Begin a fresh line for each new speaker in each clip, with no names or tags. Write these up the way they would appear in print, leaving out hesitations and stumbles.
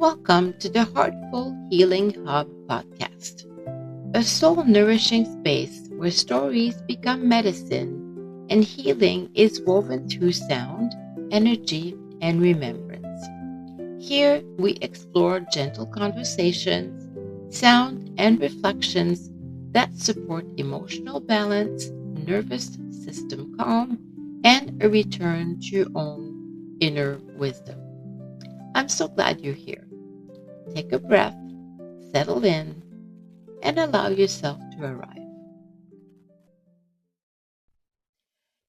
Welcome to the Heartful Healing Hub podcast, a soul nourishing space where stories become medicine and healing is woven through sound, energy, and remembrance. Here we explore gentle conversations, sound, and reflections that support emotional balance, nervous system calm, and a return to your own inner wisdom. I'm so glad you're here. Take a breath, settle in, and allow yourself to arrive.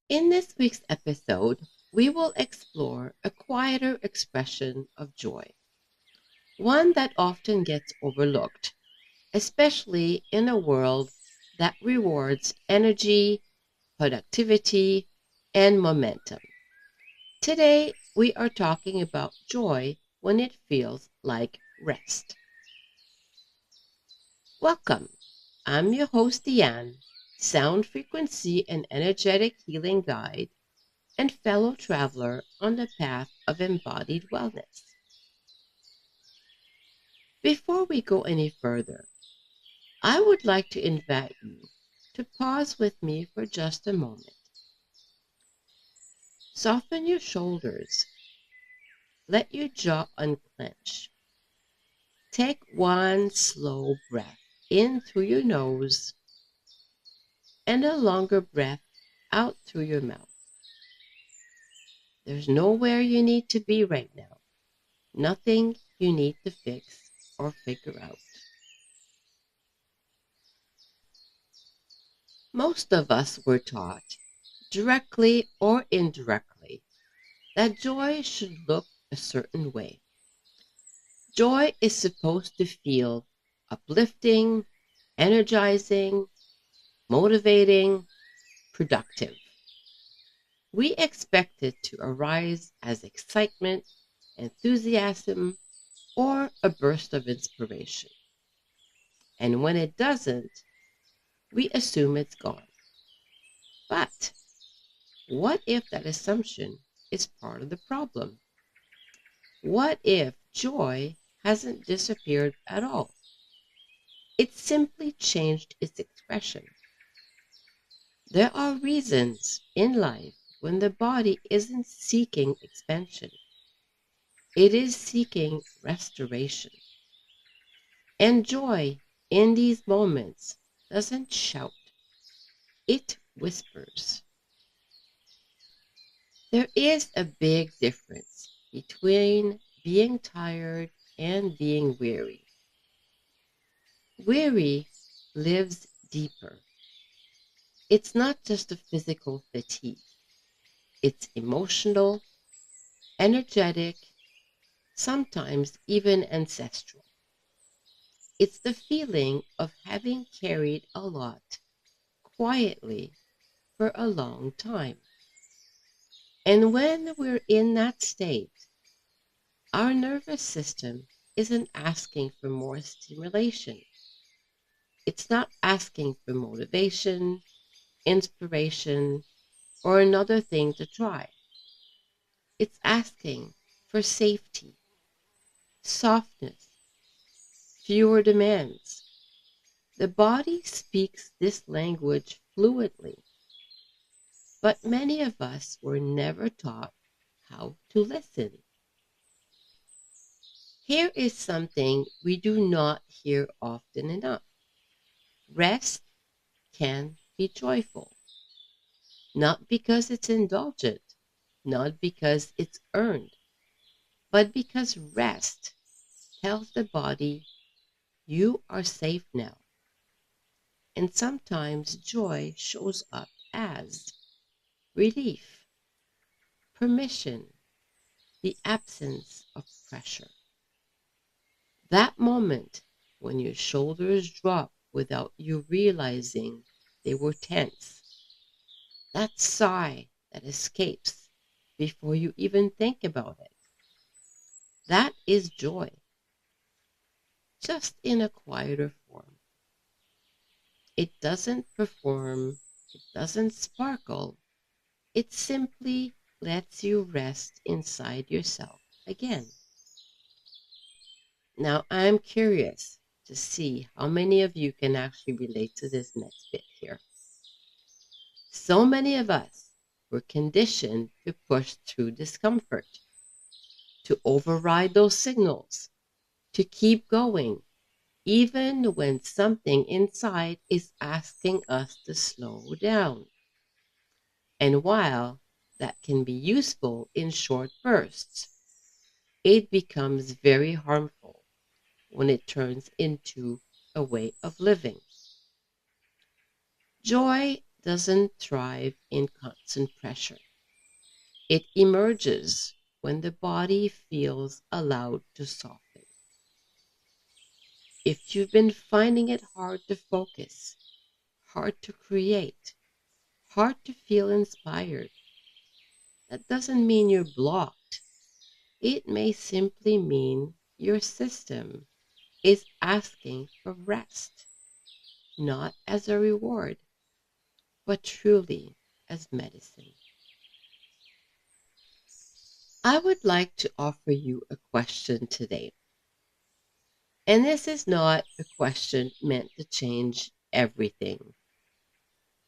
In this week's episode, we will explore a quieter expression of joy, one that often gets overlooked, especially in a world that rewards energy, productivity, and momentum. Today, we are talking about joy when it feels like rest. Welcome. I'm your host, Deanne, sound frequency and energetic healing guide and fellow traveler on the path of embodied wellness. Before we go any further, I would like to invite you to pause with me for just a moment. Soften your shoulders. Let your jaw unclench. Take one slow breath in through your nose and a longer breath out through your mouth. There's nowhere you need to be right now. Nothing you need to fix or figure out. Most of us were taught, directly or indirectly, that joy should look a certain way. Joy is supposed to feel uplifting, energizing, motivating, productive. We expect it to arise as excitement, enthusiasm, or a burst of inspiration. And when it doesn't, we assume it's gone. But what if that assumption is part of the problem? What if joy hasn't disappeared at all? It simply changed its expression. There are reasons in life when the body isn't seeking expansion. It is seeking restoration. And joy in these moments doesn't shout, it whispers. There is a big difference between being tired and being weary. Weary lives deeper. It's not just a physical fatigue. It's emotional, energetic, sometimes even ancestral. It's the feeling of having carried a lot quietly for a long time. And when we're in that state, our nervous system isn't asking for more stimulation. It's not asking for motivation, inspiration, or another thing to try. It's asking for safety, softness, fewer demands. The body speaks this language fluently, but many of us were never taught how to listen. Here is something we do not hear often enough. Rest can be joyful, not because it's indulgent, not because it's earned, but because rest tells the body you are safe now. And sometimes joy shows up as relief, permission, the absence of pressure. That moment when your shoulders drop without you realizing they were tense. That sigh that escapes before you even think about it. That is joy, just in a quieter form. It doesn't perform, it doesn't sparkle, it simply lets you rest inside yourself again. Now, I'm curious to see how many of you can actually relate to this next bit here. So many of us were conditioned to push through discomfort, to override those signals, to keep going, even when something inside is asking us to slow down. And while that can be useful in short bursts, it becomes very harmful when it turns into a way of living. Joy doesn't thrive in constant pressure. It emerges when the body feels allowed to soften. If you've been finding it hard to focus, hard to create, hard to feel inspired, that doesn't mean you're blocked. It may simply mean your system is asking for rest, not as a reward, but truly as medicine. I would like to offer you a question today. And this is not a question meant to change everything.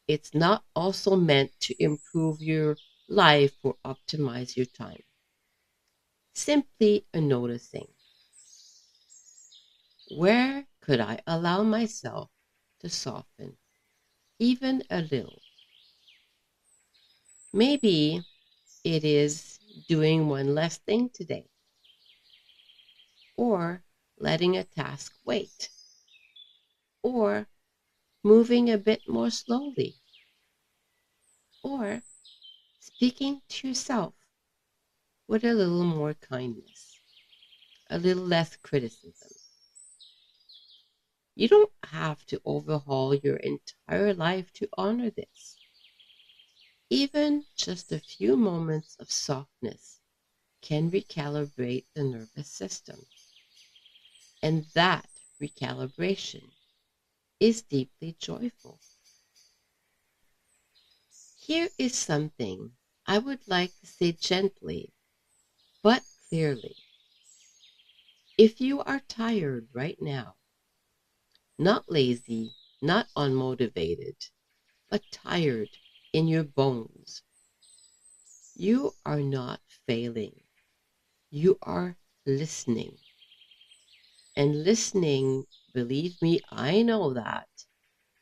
It's not also meant to improve your life or optimize your time. Simply a noticing. Where could I allow myself to soften, even a little? Maybe it is doing one less thing today, or letting a task wait, or moving a bit more slowly, or speaking to yourself with a little more kindness, a little less criticism. You don't have to overhaul your entire life to honor this. Even just a few moments of softness can recalibrate the nervous system. And that recalibration is deeply joyful. Here is something I would like to say gently but clearly. If you are tired right now, not lazy, not unmotivated, but tired in your bones, you are not failing. You are listening. And listening, believe me, I know that,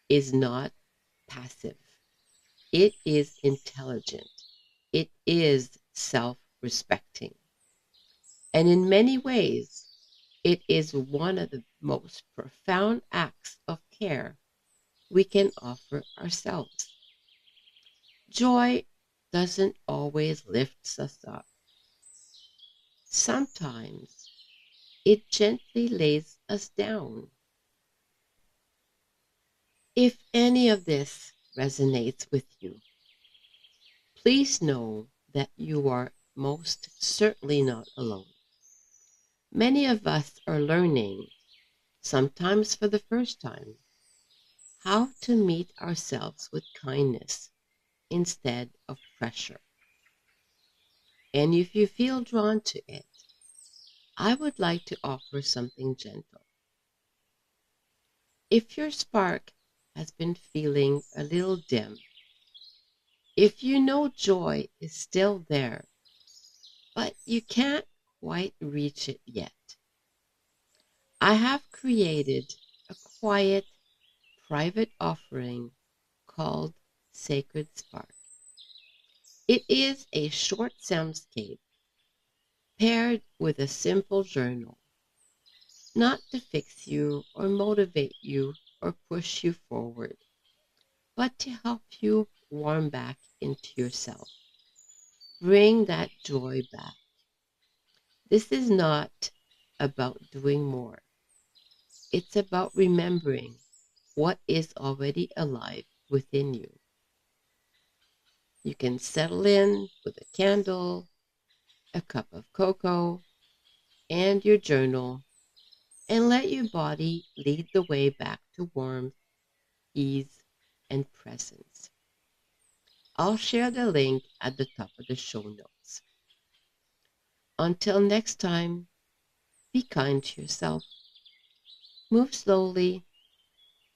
is not passive. It is intelligent. It is self respecting. And in many ways, it is one of the most profound acts of care we can offer ourselves. Joy doesn't always lift us up. Sometimes it gently lays us down. If any of this resonates with you, please know that you are most certainly not alone. Many of us are learning, sometimes for the first time, how to meet ourselves with kindness instead of pressure. And if you feel drawn to it, I would like to offer something gentle. If your spark has been feeling a little dim, if you know joy is still there, but you can't quite reach it yet, I have created a quiet, private offering called Sacred Spark. It is a short soundscape paired with a simple journal, not to fix you or motivate you or push you forward, but to help you warm back into yourself. Bring that joy back. This is not about doing more. It's about remembering what is already alive within you. You can settle in with a candle, a cup of cocoa, and your journal, and let your body lead the way back to warmth, ease, and presence. I'll share the link at the top of the show notes. Until next time, Be kind to yourself. Move slowly,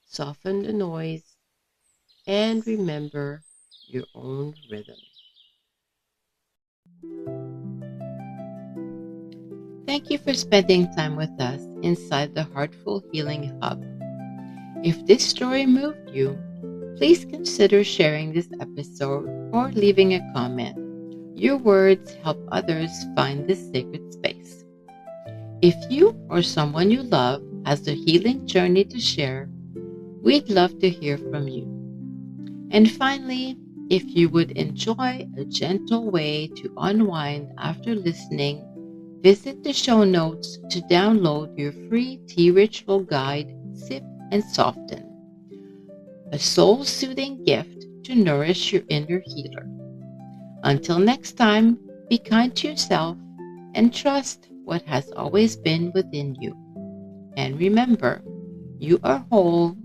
soften the noise, and remember your own rhythm. Thank you for spending time with us inside the Heartful Healing Hub. If this story moved you, please consider sharing this episode or leaving a comment. Your words help others find this sacred space. If you or someone you love has a healing journey to share, we'd love to hear from you. And finally, if you would enjoy a gentle way to unwind after listening, visit the show notes to download your free tea ritual guide, Sip and Soften, a soul-soothing gift to nourish your inner healer. Until next time, be kind to yourself and trust what has always been within you. And remember, you are whole,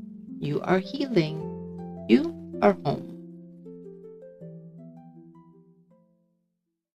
you are healing, you are home.